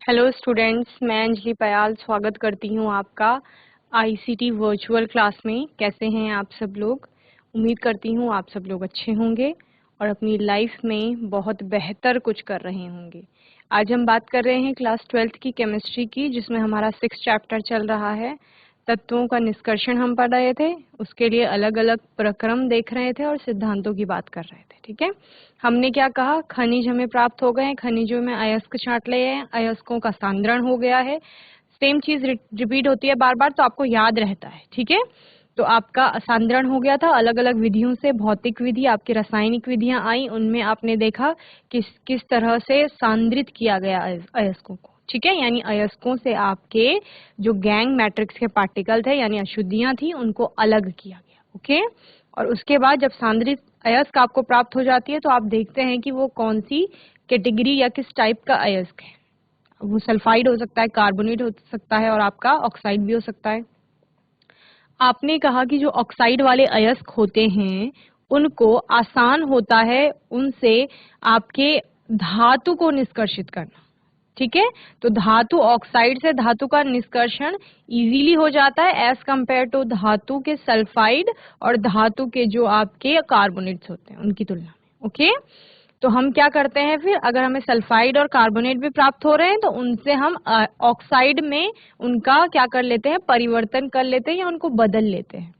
Hello students, मैं अंजलि पयाल स्वागत करती हूँ आपका आईसीटी वर्चुअल क्लास में। कैसे हैं आप सब लोग? उम्मीद करती हूँ आप सब लोग अच्छे होंगे और अपनी लाइफ में बहुत बेहतर कुछ कर रहे होंगे। आज हम बात कर रहे हैं क्लास 12th की केमिस्ट्री की, जिसमें हमारा 6th चैप्टर चल रहा है। तत्वों का निष्कर्षण हम पढ़ रहे थे, उसके लिए अलग अलग प्रक्रम देख रहे थे और सिद्धांतों की बात कर रहे थे। ठीक है, हमने क्या कहा? खनिज हमें प्राप्त हो गए हैं, खनिजों में अयस्क छांट लिए हैं, अयस्कों का सांद्रण हो गया है। सेम चीज रिपीट होती है बार बार, तो आपको याद रहता है। ठीक है, तो आपका सांद्रण हो गया था अलग अलग विधियों से। भौतिक विधि, आपकी रासायनिक विधियां आई, उनमें आपने देखा किस तरह से सांद्रित किया गया अयस्कों को। ठीक है, यानी अयस्कों से आपके जो गैंग मैट्रिक्स के पार्टिकल थे यानी अशुद्धियां थी, उनको अलग किया गया। ओके, और उसके बाद जब सांद्रित अयस्क आपको प्राप्त हो जाती है तो आप देखते हैं कि वो कौन सी कैटेगरी या किस टाइप का अयस्क है। वो सल्फाइड हो सकता है, कार्बोनेट हो सकता है और आपका ऑक्साइड भी हो सकता है। आपने कहा कि जो ऑक्साइड वाले अयस्क होते हैं उनको आसान होता है उनसे आपके धातु को निष्कर्षित करना। ठीक है, तो धातु, ऑक्साइड से धातु का निष्कर्षण इजीली हो जाता है एज कंपेयर टू धातु के सल्फाइड और धातु के जो आपके कार्बोनेट्स होते हैं उनकी तुलना में। ओके, तो हम क्या करते हैं फिर? अगर हमें सल्फाइड और कार्बोनेट भी प्राप्त हो रहे हैं तो उनसे हम ऑक्साइड में उनका क्या कर लेते हैं? परिवर्तन कर लेते हैं या उनको बदल लेते हैं।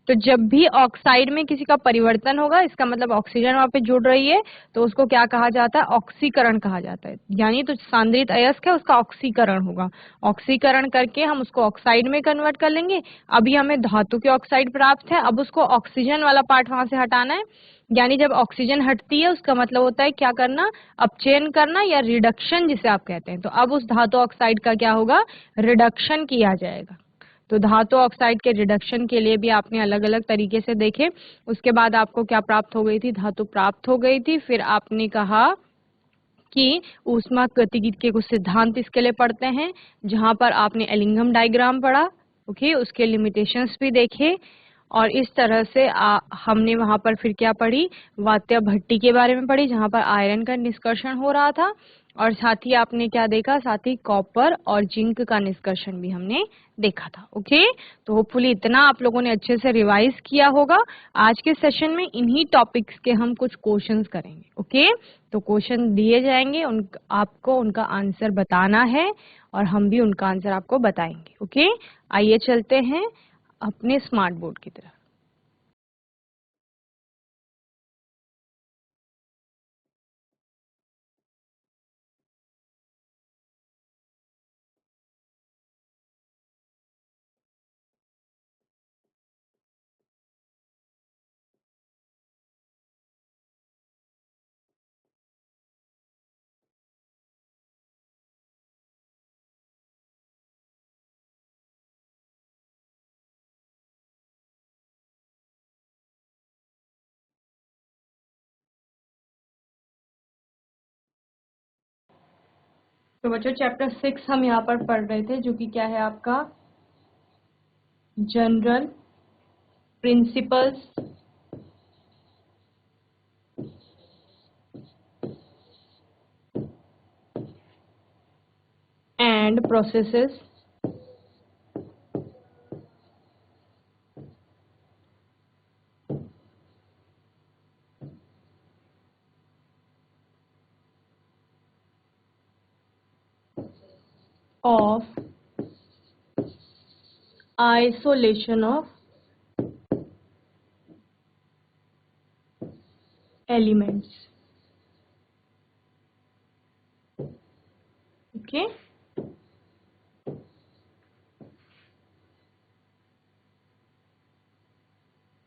तो जब भी ऑक्साइड में किसी का परिवर्तन होगा, इसका मतलब ऑक्सीजन वहां पे जुड़ रही है, तो उसको क्या कहा जाता है? ऑक्सीकरण कहा जाता है। यानी तो सांद्रित अयस्क है, उसका ऑक्सीकरण होगा। ऑक्सीकरण करके हम उसको ऑक्साइड में कन्वर्ट कर लेंगे। अभी हमें धातु के ऑक्साइड प्राप्त है, अब उसको ऑक्सीजन वाला पार्ट वहां से हटाना है। यानी जब ऑक्सीजन हटती है उसका मतलब होता है क्या करना? अपचयन करना या रिडक्शन जिसे आप कहते हैं। तो अब उस धातु ऑक्साइड का क्या होगा? रिडक्शन किया जाएगा। तो धातु ऑक्साइड के रिडक्शन के लिए भी आपने अलग अलग तरीके से देखे। उसके बाद आपको क्या प्राप्त हो गई थी? धातु प्राप्त हो गई थी। फिर आपने कहा कि ऊष्मागतिकी के कुछ सिद्धांत इसके लिए पढ़ते हैं, जहां पर आपने एलिंगम डायग्राम पढ़ा। ओके, उसके लिमिटेशंस भी देखे और इस तरह से हमने वहां पर फिर क्या पढ़ी? वात्य भट्टी के बारे में पढ़ी, जहां पर आयरन का निष्कर्षण हो रहा था। और साथ ही आपने क्या देखा? साथ ही कॉपर और जिंक का निष्कर्षण भी हमने देखा था। ओके, तो होपफुली इतना आप लोगों ने अच्छे से रिवाइज किया होगा। आज के सेशन में इन्हीं टॉपिक्स के हम कुछ क्वेश्चंस करेंगे। ओके, तो क्वेश्चन दिए जाएंगे, आपको उनका आंसर बताना है और हम भी उनका आंसर आपको बताएंगे। ओके, आइए चलते हैं अपने स्मार्ट बोर्ड की तरफ। तो बच्चों, चैप्टर 6 हम यहाँ पर पढ़ रहे थे, जो कि क्या है आपका? General principles and processes of isolation of elements. Okay,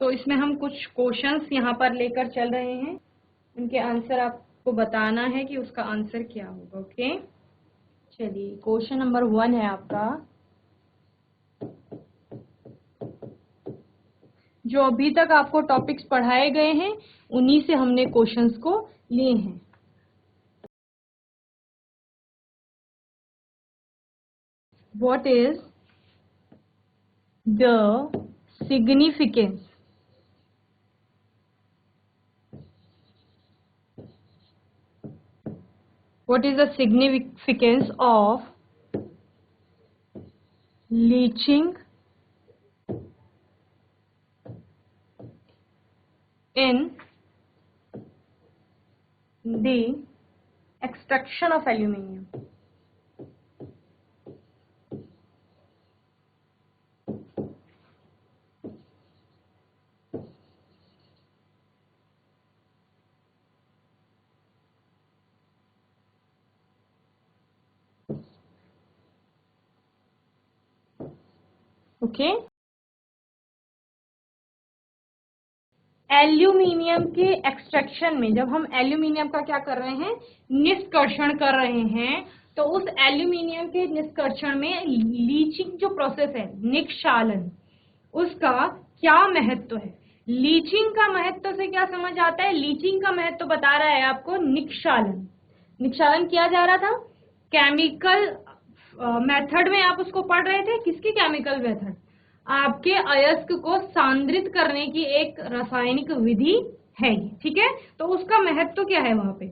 तो इसमें हम कुछ क्वेश्चंस यहाँ पर लेकर चल रहे हैं, उनके आंसर आपको बताना है कि उसका आंसर क्या होगा। ओके, चलिए, क्वेश्चन नंबर 1 है आपका। जो अभी तक आपको टॉपिक्स पढ़ाए गए हैं उन्हीं से हमने क्वेश्चंस को लिए हैं। What is the significance What is the significance of leaching in the extraction of aluminium? Okay, aluminium के एक्सट्रैक्शन में जब हम एल्यूमिनियम का क्या कर रहे हैं, निष्कर्षण कर रहे हैं, तो उस एल्यूमिनियम के निष्कर्षण में लीचिंग जो प्रोसेस है, निक्षालन, उसका क्या महत्व है? लीचिंग का महत्व से क्या समझ आता है? लीचिंग का महत्व बता रहा है आपको निक्षालन। निक्षालन किया जा रहा था केमिकल मेथड में, आप उसको पढ़ रहे थे। किसकी केमिकल मेथड? आपके अयस्क को सांद्रित करने की एक रासायनिक विधि है, ठीक है। तो उसका महत्व क्या है वहां पे?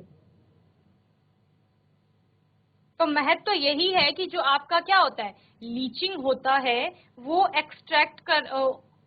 तो महत्व यही है कि जो आपका क्या होता है, लीचिंग होता है, वो एक्सट्रैक्ट कर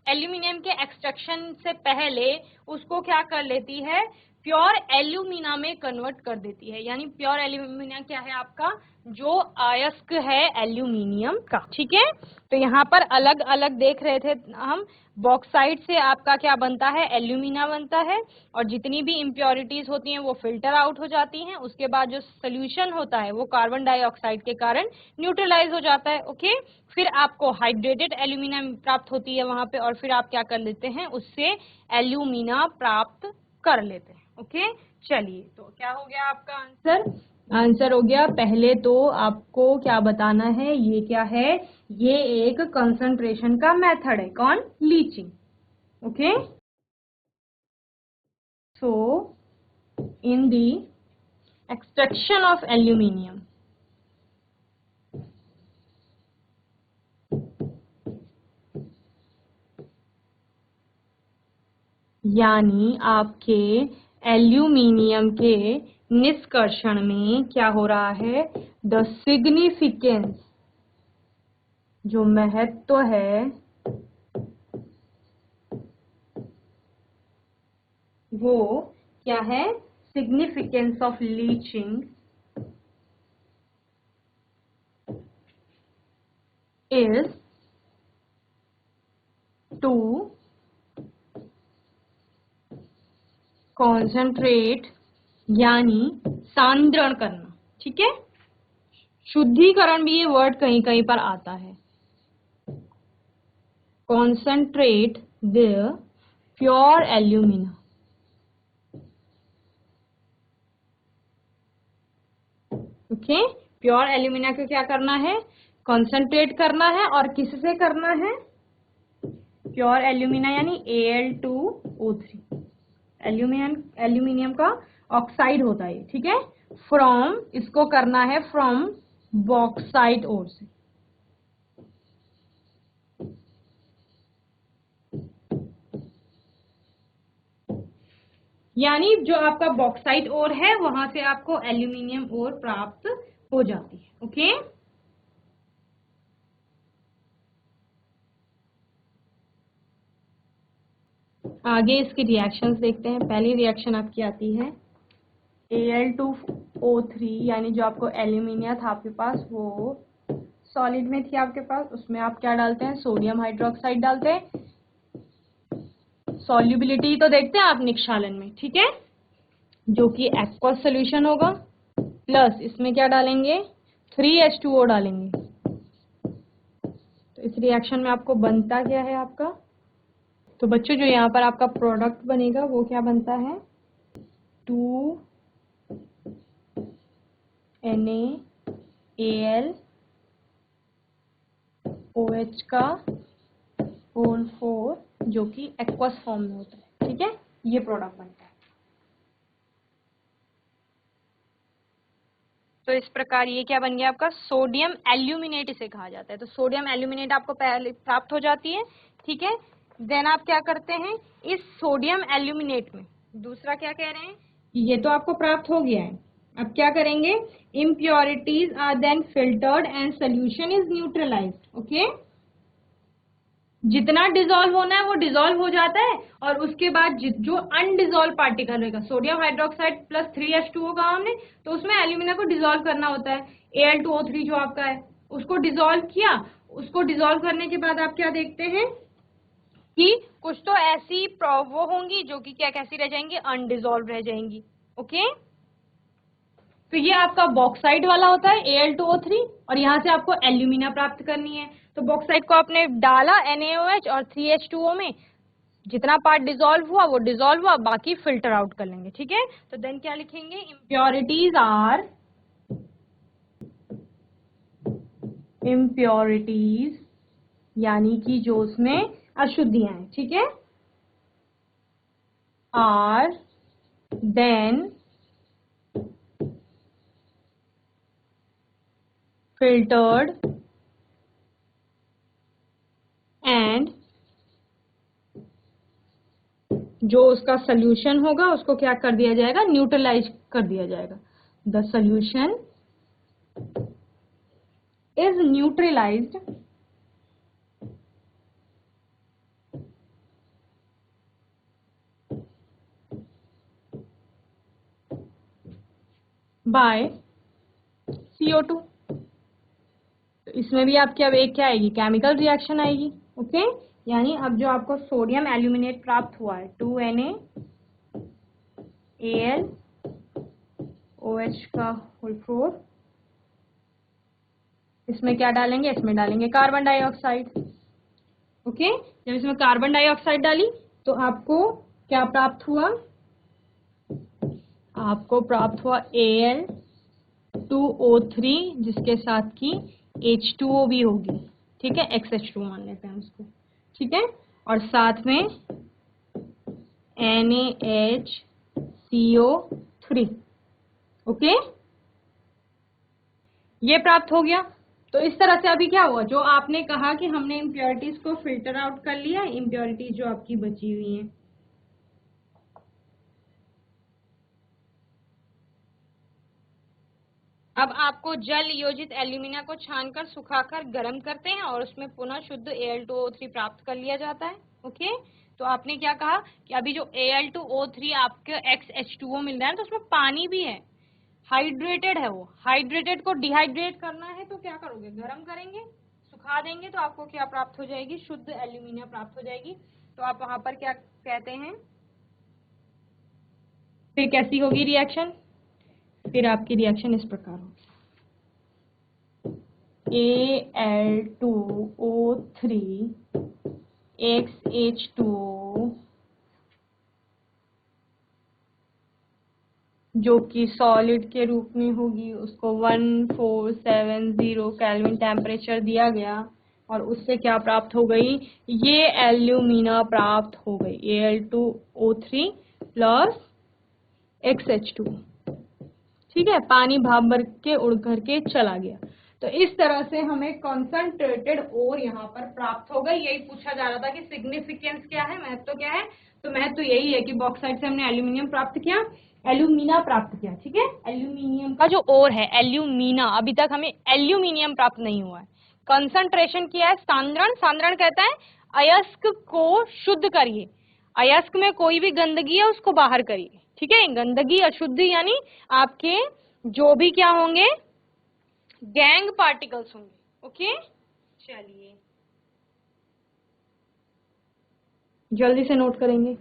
एल्यूमिनियम के एक्सट्रैक्शन से पहले उसको क्या कर लेती है, प्योर एल्यूमिना में कन्वर्ट कर देती है। यानी प्योर एल्यूमिना क्या है आपका, जो अयस्क है एल्यूमिनियम का, ठीक है। तो यहाँ पर अलग अलग देख रहे थे हम, बॉक्साइट से आपका क्या बनता है, एल्यूमिना बनता है, और जितनी भी इम्प्योरिटीज होती हैं वो फिल्टर आउट हो जाती हैं। उसके बाद जो सोल्यूशन होता है वो कार्बन डाइऑक्साइड के कारण न्यूट्रलाइज हो जाता है, ओके। फिर आपको हाइड्रेटेड एल्यूमिना प्राप्त होती है वहां पे, और फिर आप क्या कर लेते हैं, उससे एल्यूमिना प्राप्त कर लेते हैं, ओके। चलिए, तो क्या हो गया आपका आंसर? आंसर हो गया, पहले तो आपको क्या बताना है, ये क्या है, ये एक कंसंट्रेशन का मेथड है। कौन? Leaching, okay. So in the extraction of aluminium, यानी आपके एल्यूमिनियम के निष्कर्षण में क्या हो रहा है, द सिग्निफिकेंस, जो महत्व है वो क्या है, significance of leaching is to concentrate, यानी सांद्रण करना, ठीक है। शुद्धिकरण भी ये वर्ड कहीं कहीं पर आता है। Concentrate the pure alumina, okay. Pure alumina को क्या करना है, कॉन्सेंट्रेट करना है, और किससे करना है, प्योर एल्यूमिना यानी Al2O3, एल्यूमिनियम का ऑक्साइड होता है, ठीक है। फ्रॉम, इसको करना है फ्रॉम बॉक्साइट ओर से, यानी जो आपका बॉक्साइट ओर है वहां से आपको एल्यूमिनियम ओर प्राप्त हो जाती है, ओके। आगे इसकी रिएक्शंस देखते हैं। पहली रिएक्शन आपकी आती है Al2O3, यानी जो आपको एल्यूमिनिया था आपके पास, वो सॉलिड में थी आपके पास, उसमें आप क्या डालते हैं, सोडियम हाइड्रोक्साइड डालते हैं। सॉल्युबिलिटी तो देखते हैं आप निक्षालन में, ठीक है, जो कि एक्वस सोल्यूशन होगा। प्लस इसमें क्या डालेंगे, 3H2O डालेंगे। तो इस रिएक्शन में आपको बनता क्या है आपका, तो बच्चों जो यहाँ पर आपका प्रोडक्ट बनेगा वो क्या बनता है, 2NaAlOH का होल 4, जो कि एक्वस फॉर्म में होता है, ठीक है। ये प्रोडक्ट बनता है। तो इस प्रकार ये क्या बन गया आपका, सोडियम एल्यूमिनेट इसे कहा जाता है। तो सोडियम एल्यूमिनेट आपको पहले प्राप्त हो जाती है, ठीक है। देन आप क्या करते हैं, इस सोडियम एल्यूमिनेट में दूसरा क्या कह रहे हैं, ये तो आपको प्राप्त हो गया है, अब क्या करेंगे, impurities are then filtered and solution is neutralised. Okay, जितना डिसॉल्व होना है वो डिसॉल्व हो जाता है, और उसके बाद जो अनडिसॉल्व पार्टिकल रहेगा, सोडियम हाइड्रोक्साइड प्लस 3H2O कहा हमने, तो उसमें एल्यूमिना को डिसॉल्व करना होता है। Al2O3 जो आपका है उसको डिसॉल्व किया, उसको डिसॉल्व करने के बाद आप क्या देखते हैं कि कुछ तो ऐसी वो होंगी जो कि क्या कैसी रह जाएंगी, अनडिसॉल्व रह जाएंगी। ओके, तो ये आपका बॉक्साइड वाला होता है Al2O3, और यहाँ से आपको एल्यूमिना प्राप्त करनी है। तो बॉक्साइड को आपने डाला NaOH और 3H2O में, जितना पार्ट डिसॉल्व हुआ वो डिसॉल्व हुआ, बाकी फिल्टर आउट कर लेंगे। ठीक है, तो देन क्या लिखेंगे, इम्प्योरिटीज आर, इम्प्योरिटीज यानी कि जो उसमें अशुद्धियां हैं, ठीक है, आर देन filtered and जो उसका सोल्यूशन होगा उसको क्या कर दिया जाएगा, न्यूट्रलाइज कर दिया जाएगा। The solution is neutralised by CO2। तो इसमें भी आपकी अब एक क्या आएगी, केमिकल रिएक्शन आएगी। ओके, यानी अब जो आपको सोडियम एल्यूमिनेट प्राप्त हुआ है 2NaAlOH का होल 4, इसमें क्या डालेंगे, इसमें डालेंगे कार्बन डाइऑक्साइड। ओके, जब इसमें कार्बन डाइऑक्साइड डाली तो आपको क्या प्राप्त हुआ, आपको प्राप्त हुआ Al2O3 जिसके साथ की H2O भी होगी। ठीक है, XH2 मान लेते हैं उसको। ठीक है, और साथ में NaHCO3। ओके, ये प्राप्त हो गया। तो इस तरह से अभी क्या हुआ, जो आपने कहा कि हमने इम्प्योरिटीज को फिल्टर आउट कर लिया, इम्प्योरिटीज जो आपकी बची हुई हैं, अब आपको जल योजित एल्यूमिना को छानकर सुखाकर गर्म करते हैं और उसमें पुनः शुद्ध Al2O3 प्राप्त कर लिया जाता है। ओके, तो आपने क्या कहा कि अभी जो Al2O3 आपके XH2O मिल रहा है तो उसमें पानी भी है, हाइड्रेटेड है। वो हाइड्रेटेड को डिहाइड्रेट करना है तो क्या करोगे, गर्म करेंगे, सुखा देंगे, तो आपको क्या प्राप्त हो जाएगी, शुद्ध एल्यूमिना प्राप्त हो जाएगी। तो आप वहां पर क्या कहते हैं, फिर कैसी होगी रिएक्शन, फिर आपकी रिएक्शन इस प्रकार होगी, Al2O3 XH2O जो कि सॉलिड के रूप में होगी, उसको 1470 केल्विन टेम्परेचर दिया गया और उससे क्या प्राप्त हो गई, ये एल्यूमिना प्राप्त हो गई, Al2O3 प्लस XH2। ठीक है, पानी भाप भर के उड़ करके चला गया। तो इस तरह से हमें कॉन्सेंट्रेटेड ओर यहाँ पर प्राप्त हो गई। यही पूछा जा रहा था कि सिग्निफिकेंस क्या है, महत्व क्या है, तो महत्व यही है कि बॉक्साइड से हमने एल्यूमिनियम प्राप्त किया, एल्यूमिना प्राप्त किया। ठीक है, एल्यूमिनियम का जो ओर है एल्यूमिना, अभी तक हमें एल्यूमिनियम प्राप्त नहीं हुआ है। कंसंट्रेशन किया है सांद्रण, सांद्रण कहता है अयस्क को शुद्ध करिए, अयस्क में कोई भी गंदगी है उसको बाहर करिए। ठीक है, गंदगी अशुद्धि यानी आपके जो भी क्या होंगे, गैंग पार्टिकल्स होंगे। ओके, चलिए जल्दी से नोट करेंगे।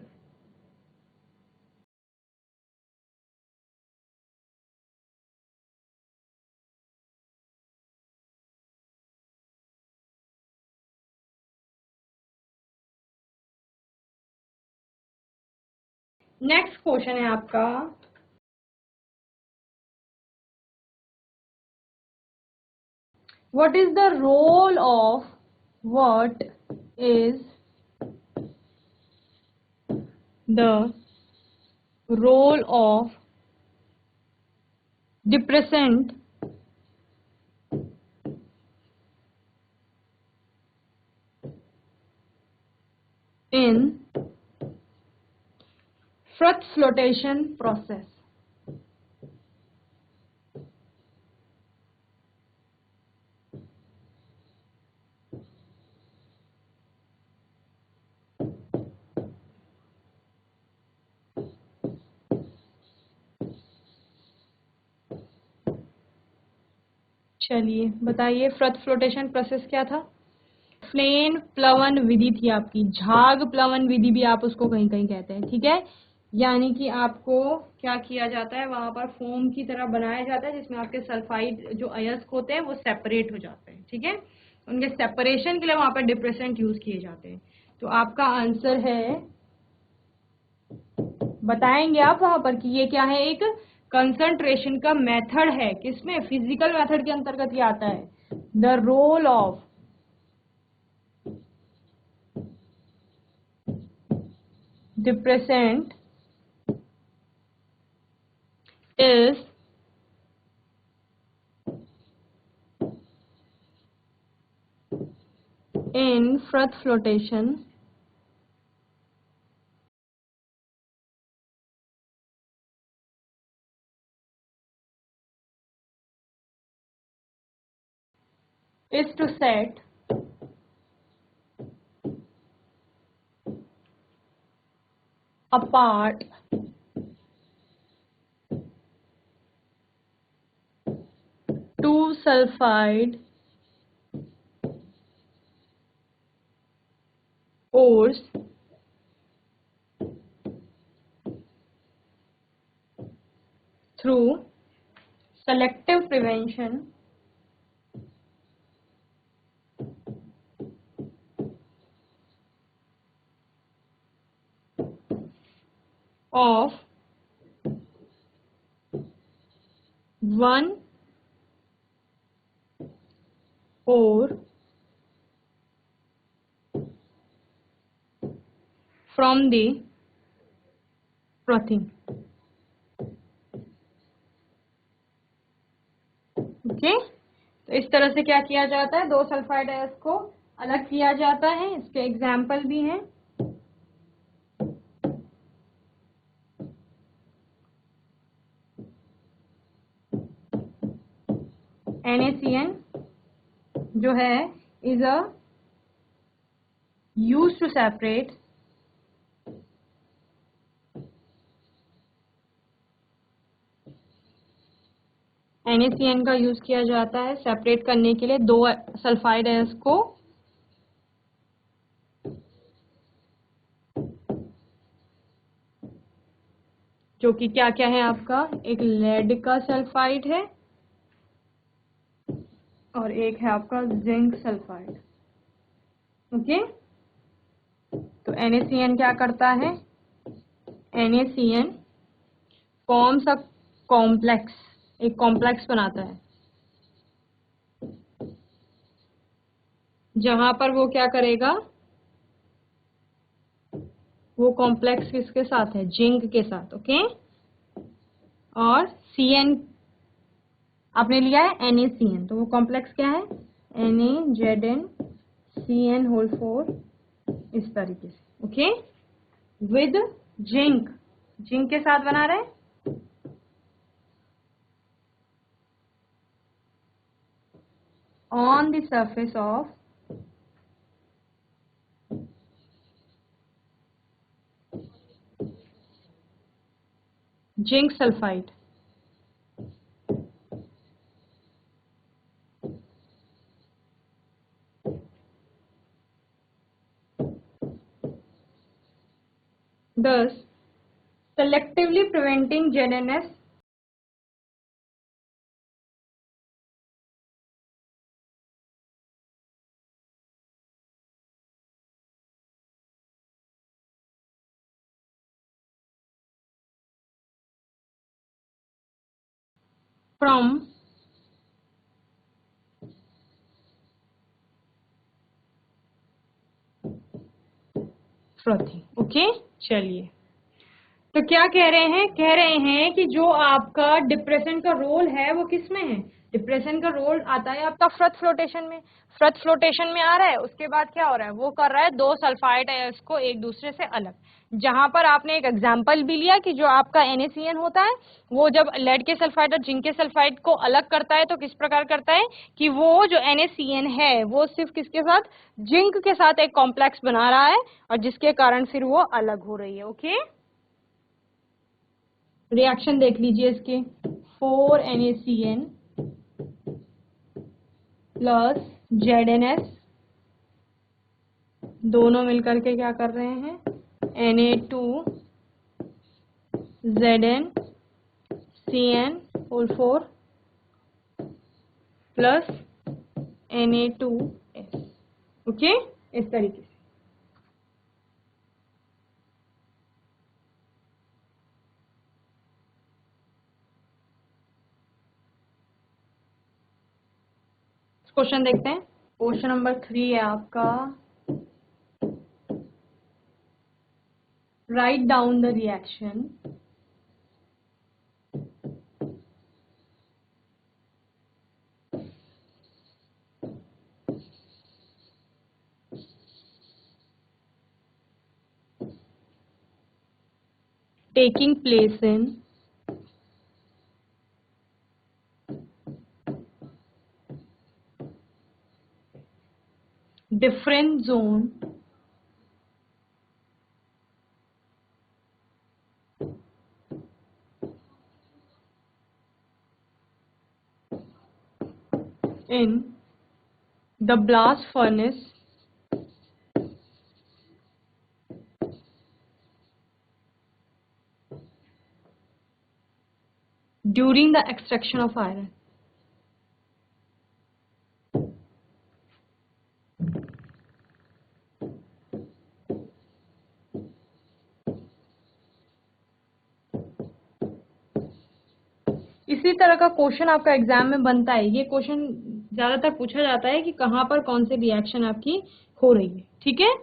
नेक्स्ट क्वेश्चन है आपका, what is the role of, what is the role of depressant in froth flotation process. चलिए बताइए, फ्रथ फ्लोटेशन प्रोसेस क्या था? फ्लेन प्लवन विधि थी आपकी, झाग प्लवन विधि भी आप उसको कहीं कहीं कहते हैं, ठीक है। यानी कि आपको क्या किया जाता है, वहां पर फोम की तरह बनाया जाता है जिसमें आपके सल्फाइड जो अयस्क होते हैं वो सेपरेट हो जाते हैं, ठीक है। उनके सेपरेशन के लिए वहां पर डिप्रेसेंट यूज किए जाते हैं। तो आपका आंसर है, बताएंगे आप वहां पर कि ये क्या है, एक कंसंट्रेशन का मेथड है। किसमें? फिजिकल मेथड के अंतर्गत ये आता है। The role of depressant is in froth flotation is to set apart two sulfide ores through selective prevention of one ore from the frothing। Okay, तो इस तरह से क्या किया जाता है, दो सल्फाइड आयंस को अलग किया जाता है। इसके एग्जाम्पल भी हैं। NaCN जो है is a use to separate NaCN का यूज किया जाता है सेपरेट करने के लिए दो सल्फाइड आयंस को, जो कि क्या क्या है आपका, एक लेड का सल्फाइड है और एक है आपका जिंक सल्फाइड। ओके, तो NaCN क्या करता है, NaCN फॉर्म्स अ कॉम्प्लेक्स, एक कॉम्प्लेक्स बनाता है जहां पर वो क्या करेगा, वो कॉम्प्लेक्स किसके साथ है, जिंक के साथ। ओके, और CN आपने लिया है NaCN, तो वो कॉम्प्लेक्स क्या है, NaZnCN होल 4, इस तरीके से। ओके, विद जिंक, जिंक के साथ बना रहे, on the surface of zinc sulfide। Thus, selectively preventing ZNS from frothing। Okay, चलिए, तो क्या कह रहे हैं, कह रहे हैं कि जो आपका डिप्रेशन का रोल है वो किस में है, डिप्रेशन का रोल आता है आपका फ्रथ फ्लोटेशन में। फ्रथ फ्लोटेशन में आ रहा है, उसके बाद क्या हो रहा है, वो कर रहा है दो सल्फाइड आयंस को एक दूसरे से अलग। जहां पर आपने एक एग्जांपल भी लिया कि जो आपका NaCN होता है वो जब लेड के सल्फाइड और जिंक के सल्फाइड को अलग करता है तो किस प्रकार करता है कि वो जो NaCN है वो सिर्फ किसके साथ, जिंक के साथ एक कॉम्प्लेक्स बना रहा है और जिसके कारण फिर वो अलग हो रही है। ओके, रिएक्शन देख लीजिए इसके, 4 NaCN प्लस ZnS, दोनों मिलकर के क्या कर रहे हैं, Na2ZnCN4 प्लस Na2S। ओके, इस तरीके से। क्वेश्चन देखते हैं। क्वेश्चन नंबर 3 है आपका, write down the reaction taking place in different zone in the blast furnace during the extraction of iron। इसी तरह का क्वेश्चन आपका एग्जाम में बनता है। ये क्वेश्चन ज्यादातर पूछा जाता है कि कहाँ पर कौन सी रिएक्शन आपकी हो रही है। ठीक है,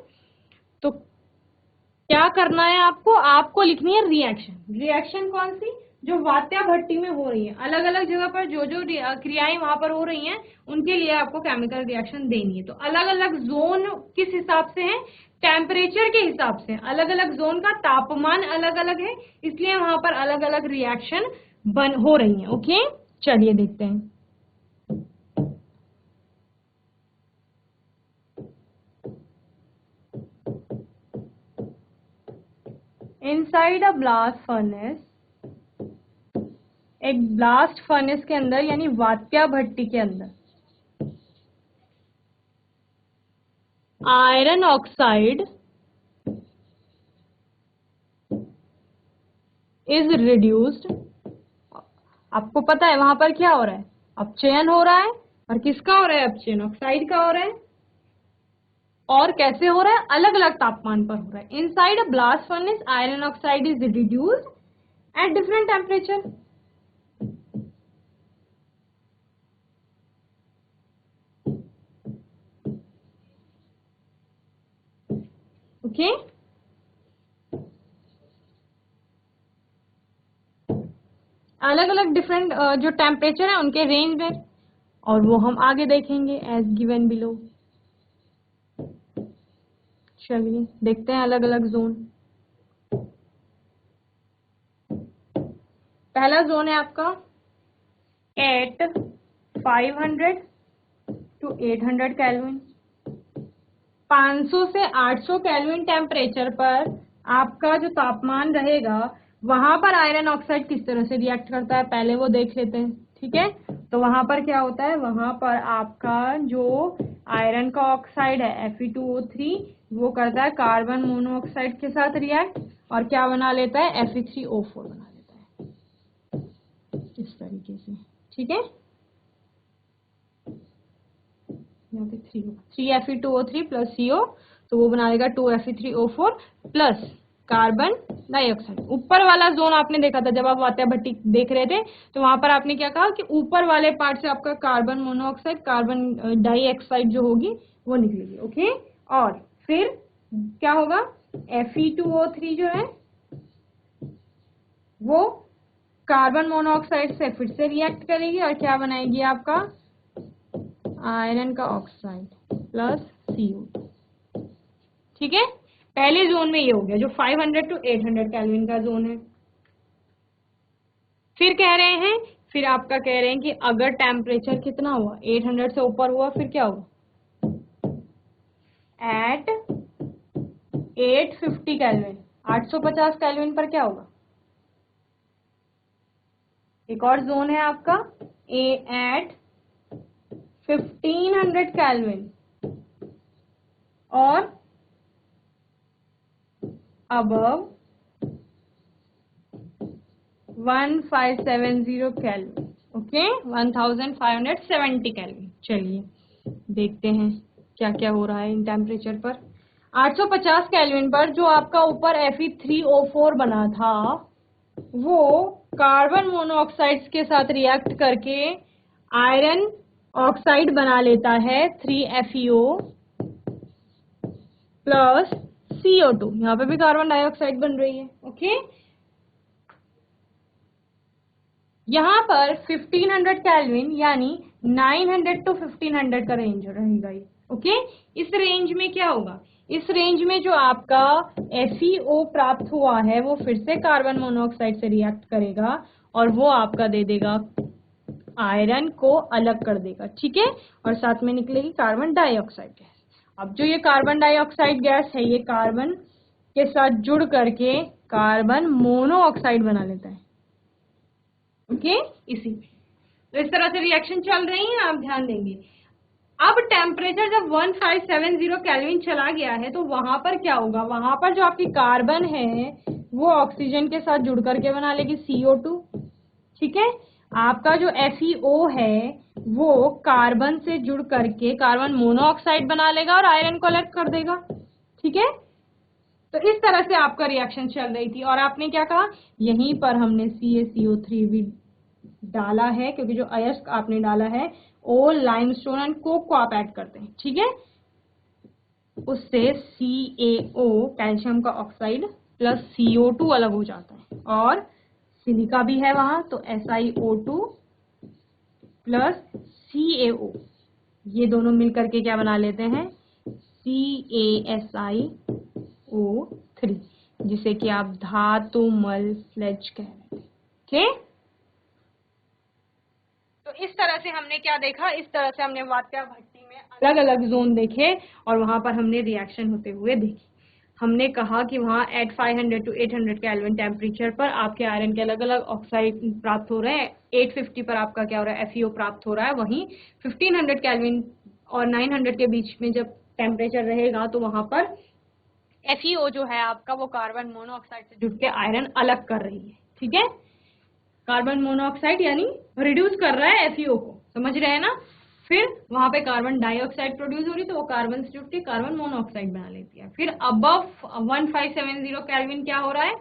तो क्या करना है आपको, आपको लिखनी है रिएक्शन। रिएक्शन कौन सी, जो वात्या भट्टी में हो रही है, अलग अलग जगह पर जो जो क्रियाएं वहां पर हो रही हैं उनके लिए आपको केमिकल रिएक्शन देनी है। तो अलग अलग जोन किस हिसाब से है, टेम्परेचर के हिसाब से। अलग अलग जोन का तापमान अलग अलग है, इसलिए वहां पर अलग अलग रिएक्शन हो रही है। ओके, चलिए देखते हैं। इनसाइड अ ब्लास्ट फर्नेस, एक ब्लास्ट फर्नेस के अंदर यानी वात्या भट्टी के अंदर, आयरन ऑक्साइड इज रिड्यूस्ड। आपको पता है वहां पर क्या हो रहा है, अपचयन हो रहा है। और किसका हो रहा है अपचयन, ऑक्साइड का हो रहा है। और कैसे हो रहा है, अलग अलग तापमान पर हो रहा है। Inside a blast furnace iron oxide is reduced at different temperature. Okay, अलग अलग डिफरेंट जो टेम्परेचर है उनके रेंज में, और वो हम आगे देखेंगे एज गिवन बिलो। चलिए देखते हैं अलग अलग जोन। पहला जोन है आपका एट 500 to 800 केल्विन। 500 से 800 केल्विन टेम्परेचर पर आपका जो तापमान रहेगा वहां पर आयरन ऑक्साइड किस तरह से रिएक्ट करता है पहले वो देख लेते हैं। ठीक है, तो वहां पर क्या होता है, वहां पर आपका जो आयरन का ऑक्साइड है Fe2O3 वो करता है कार्बन मोनोऑक्साइड के साथ रिएक्ट और क्या बना लेता है, Fe3O4 बना लेता है इस तरीके से। ठीक है, यहाँ पे 3 Fe2O3 प्लस CO, तो वो बना लेगा 2Fe3O4 प्लस कार्बन डाइऑक्साइड। ऊपर वाला जोन आपने देखा था जब आप वात्या भट्टी देख रहे थे, तो वहां पर आपने क्या कहा कि ऊपर वाले पार्ट से आपका कार्बन मोनोऑक्साइड, कार्बन डाइऑक्साइड जो होगी वो निकलेगी। ओके, और फिर क्या होगा, Fe2O3 जो है वो कार्बन मोनोऑक्साइड से फिर से रिएक्ट करेगी और क्या बनाएगी, आपका आयरन का ऑक्साइड प्लस CO2। ठीक है, पहले जोन में ये हो गया जो 500 to 800 केल्विन का जोन है। फिर कह रहे हैं, फिर आपका कह रहे हैं कि अगर टेम्परेचर कितना हुआ, 800 से ऊपर हुआ, फिर क्या होगा, एट 850 केल्विन, 850 केल्विन पर क्या होगा। एक और जोन है आपका एट 1500 केल्विन और above 1570 केल्विन, ओके 1570 केल्विन। चलिए देखते हैं क्या क्या हो रहा है इन टेम्परेचर पर। 850 केल्विन पर जो आपका ऊपर Fe3O4 बना था वो कार्बन मोनोऑक्साइड्स के साथ रिएक्ट करके आयरन ऑक्साइड बना लेता है 3FeO प्लस CO2। यहाँ पे भी कार्बन डाइऑक्साइड बन रही है, ओके। यहाँ पर 1500 केल्विन यानी 900 to 1500 का रेंज रहेगा ये, ओके। इस रेंज में क्या होगा, इस रेंज में जो आपका FeO प्राप्त हुआ है वो फिर से कार्बन मोनोऑक्साइड से रिएक्ट करेगा और वो आपका दे देगा आयरन को अलग कर देगा, ठीक है। और साथ में निकलेगी कार्बन डाइऑक्साइड गैस। अब जो ये कार्बन डाइऑक्साइड गैस है ये कार्बन के साथ जुड़ करके कार्बन मोनोऑक्साइड बना लेता है, ओके। इसी में तो इस तरह से रिएक्शन चल रही है, आप ध्यान देंगे। अब टेम्परेचर जब 1570 केल्विन चला गया है तो वहां पर क्या होगा, वहां पर जो आपकी कार्बन है वो ऑक्सीजन के साथ जुड़ करके बना लेगी CO2, ठीक है। आपका जो FeO है वो कार्बन से जुड़ करके कार्बन मोनोऑक्साइड बना लेगा और आयरन को अलग कर देगा, ठीक है। तो इस तरह से आपका रिएक्शन चल रही थी और आपने क्या कहा, यहीं पर हमने CaCO3 भी डाला है क्योंकि जो अयस्क आपने डाला है ओल, लाइमस्टोन एंड कोक को आप ऐड करते हैं, ठीक है। उससे CaO कैल्शियम का ऑक्साइड प्लस CO2 अलग हो जाता है और सिलिका भी है वहां तो SiO2 प्लस CaO ये दोनों मिलकर के क्या बना लेते हैं CaSiO3 जिसे कि आप धातुमल स्लेज कह रहे हैं, ओके। तो इस तरह से हमने क्या देखा, इस तरह से हमने वात्या भट्टी में अलग अलग जोन देखे और वहां पर हमने रिएक्शन होते हुए देखे। हमने कहा कि वहां एट 500 to 800 केल्विन टेम्परेचर पर आपके आयरन के अलग अलग ऑक्साइड प्राप्त हो रहे हैं। 850 पर आपका क्या हो रहा है, FeO प्राप्त हो रहा है। वहीं 1500 केल्विन और 900 के बीच में जब टेम्परेचर रहेगा तो वहां पर FeO जो है आपका वो कार्बन मोनोऑक्साइड से जुड़ के आयरन अलग कर रही है, ठीक है। कार्बन मोनोऑक्साइड यानी रिड्यूस कर रहा है FeO को, समझ रहे हैं ना। फिर वहां पे कार्बन डाइऑक्साइड प्रोड्यूस हो रही तो वो कार्बन से जुड़ के कार्बन मोनोऑक्साइड बना लेती है। फिर अबव 1570 केल्विन क्या हो रहा है,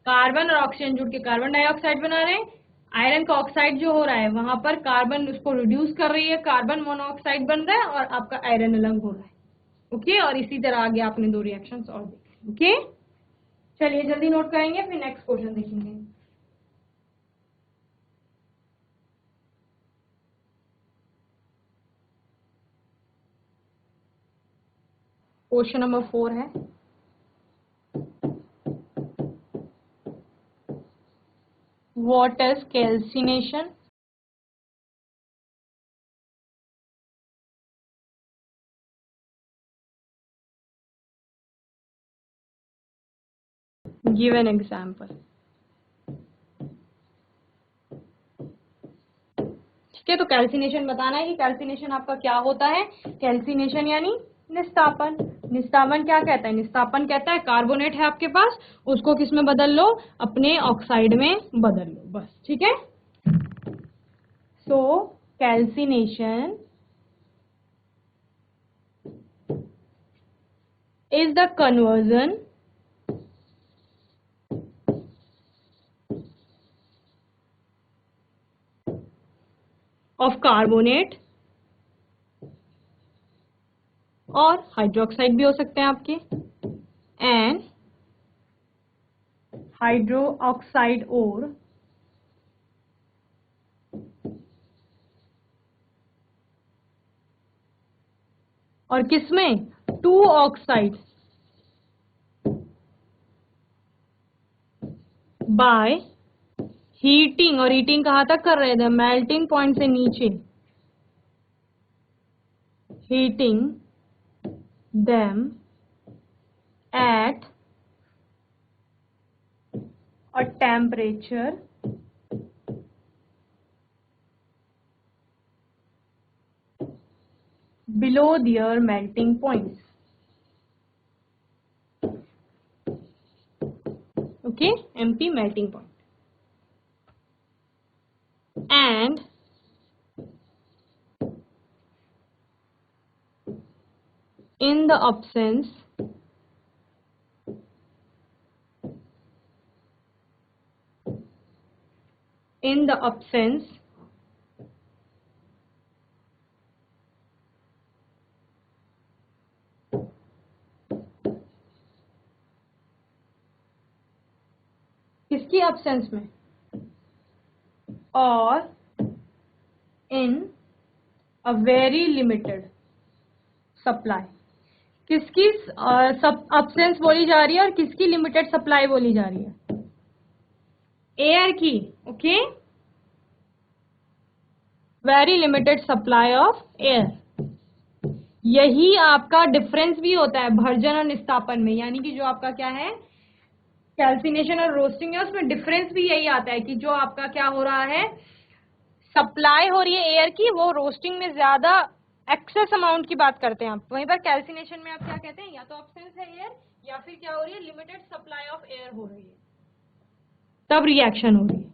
कार्बन और ऑक्सीजन जुड़ के कार्बन डाइऑक्साइड बना रहे हैं। आयरन का ऑक्साइड जो हो रहा है वहां पर कार्बन उसको रिड्यूस कर रही है, कार्बन मोनोऑक्साइड बन रहा है और आपका आयरन अलग हो रहा है, ओके। और इसी तरह आगे आपने दो रिएक्शंस और देखे, ओके। चलिए जल्दी नोट करेंगे फिर नेक्स्ट क्वेश्चन देखेंगे। क्वेश्चन नंबर 4 है, what is calcination. Give an example, ठीक है। तो कैल्सिनेशन बताना है कि कैल्सिनेशन आपका क्या होता है। कैल्सिनेशन यानी निस्तापन। निस्तापन क्या कहता है, निस्तापन कहता है कार्बोनेट है आपके पास, उसको किस में बदल लो, अपने ऑक्साइड में बदल लो, बस, ठीक है। So calcination is the conversion of carbonate और हाइड्रोक्साइड भी हो सकते हैं आपके, एंड हाइड्रो ऑक्साइड और किसमें, टू ऑक्साइड बाय हीटिंग। और हीटिंग कहां तक कर रहे थे, मेल्टिंग पॉइंट से नीचे, heating them at a temperature below their melting points. Okay, MP melting point. And in the absence किसकी absence में, और in a very limited supply, किसकी absence बोली जा रही है और किसकी लिमिटेड सप्लाई बोली जा रही है, एयर की. Okay, very limited supply of air. यही आपका डिफरेंस भी होता है भर्जन और निस्तापन में, यानी कि जो आपका क्या है कैल्सिनेशन और रोस्टिंग है उसमें डिफरेंस भी यही आता है कि जो आपका क्या हो रहा है, सप्लाई हो रही है एयर की, वो रोस्टिंग में ज्यादा एक्सेस अमाउंट की बात करते हैं आप. वहीं पर कैल्सिनेशन में आप क्या कहते हैं, या तो एब्सेंस है एयर या फिर क्या हो रही है, लिमिटेड सप्लाई ऑफ एयर हो रही है, तब रिएक्शन हो रही है.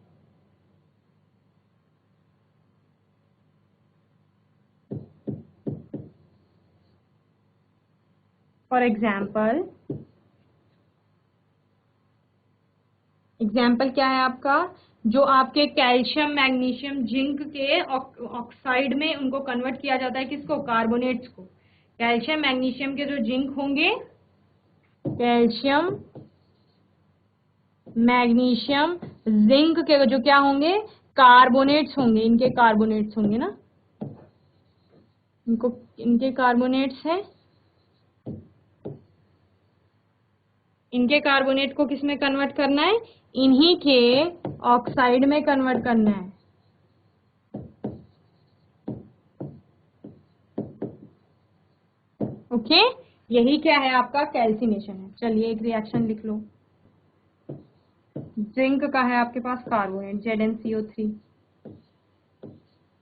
फॉर एग्जाम्पल क्या है आपका, जो आपके कैल्शियम मैग्नीशियम जिंक के ऑक्साइड में उनको कन्वर्ट किया जाता है, किसको, कार्बोनेट्स को. कैल्शियम मैग्नीशियम के जो जिंक होंगे, कैल्शियम मैग्नीशियम जिंक के जो क्या होंगे, कार्बोनेट्स होंगे, इनके कार्बोनेट्स होंगे ना, इनके कार्बोनेट्स हैं. इनके कार्बोनेट को किस में कन्वर्ट करना है, इन्हीं के ऑक्साइड में कन्वर्ट करना है. ओके, यही क्या है आपका कैल्सिनेशन है. चलिए एक रिएक्शन लिख लो. जिंक का है आपके पास कार्बोनेट ZnCO3,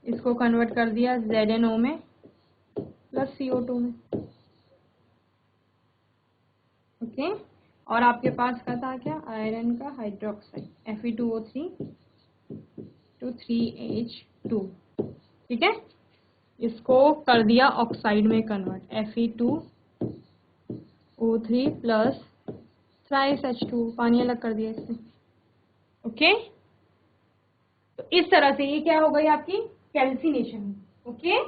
इसको कन्वर्ट कर दिया ZnO में प्लस CO2 में. ओके, और आपके पास का था क्या, आयरन का हाइड्रोक्साइड Fe2O3 to 3H2. ठीक है, इसको कर दिया ऑक्साइड में convert, Fe2O3 plus thrice H2, पानी अलग कर दिया इससे. ओके, तो इस तरह से ये क्या हो गई आपकी कैल्सिनेशन. ओके,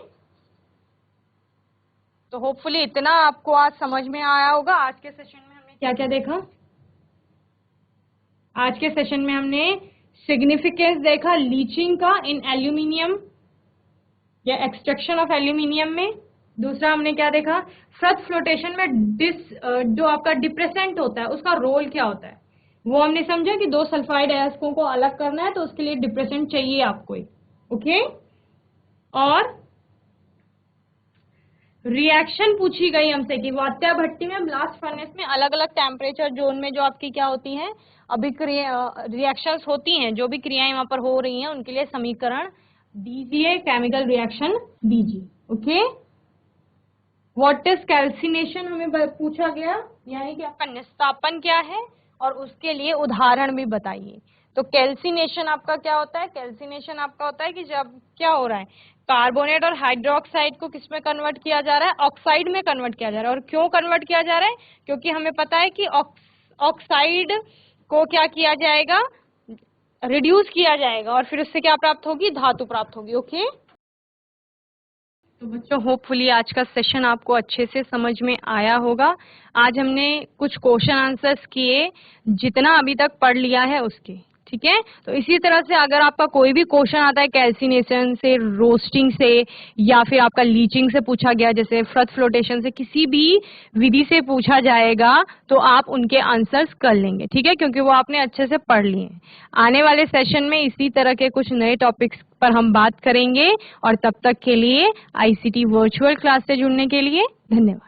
तो होपफुली इतना आपको आज समझ में आया होगा. आज के सेशन में हमने क्या क्या देखा, आज के सेशन में हमने सिग्निफिकेंस देखा लीचिंग का इन एल्यूमिनियम या एक्सट्रैक्शन ऑफ एल्यूमिनियम में. दूसरा हमने क्या देखा, फ्रथ फ्लोटेशन में जो आपका डिप्रेसेंट होता है उसका रोल क्या होता है, वो हमने समझा कि दो सल्फाइड अयस्कों को अलग करना है तो उसके लिए डिप्रेसेंट चाहिए आपको. ओके, और रिएक्शन पूछी गई हमसे कि वात्या भट्टी में ब्लास्ट फर्नेस में अलग अलग टेम्परेचर जोन में जो आपकी क्या होती हैं रिएक्शंस होती हैं, जो भी क्रियाएं वहां पर हो रही हैं उनके लिए समीकरण दीजिए, केमिकल रिएक्शन दीजिए. ओके, व्हाट इज कैल्सिनेशन हमें पूछा गया, यानी कि आपका निस्तापन क्या है और उसके लिए उदाहरण भी बताइए. तो कैल्सिनेशन आपका क्या होता है, कैल्सिनेशन आपका होता है कि जब क्या हो रहा है, कार्बोनेट और हाइड्रोक्साइड को किस में कन्वर्ट किया जा रहा है, ऑक्साइड में कन्वर्ट किया जा रहा है. और क्यों कन्वर्ट किया जा रहा है, क्योंकि हमें पता है कि ऑक्साइड को क्या किया जाएगा, रिड्यूस किया जाएगा और फिर उससे क्या प्राप्त होगी, धातु प्राप्त होगी. ओके, तो बच्चों होपफुली आज का सेशन आपको अच्छे से समझ में आया होगा. आज हमने कुछ क्वेश्चन आंसर्स किए, जितना अभी तक पढ़ लिया है उसके. ठीक है, तो इसी तरह से अगर आपका कोई भी क्वेश्चन आता है कैल्सिनेशन से, रोस्टिंग से, या फिर आपका लीचिंग से पूछा गया, जैसे फ्रथ फ्लोटेशन से, किसी भी विधि से पूछा जाएगा तो आप उनके आंसर्स कर लेंगे. ठीक है, क्योंकि वो आपने अच्छे से पढ़ लिए हैं. आने वाले सेशन में इसी तरह के कुछ नए टॉपिक्स पर हम बात करेंगे, और तब तक के लिए ICT वर्चुअल क्लास से जुड़ने के लिए धन्यवाद.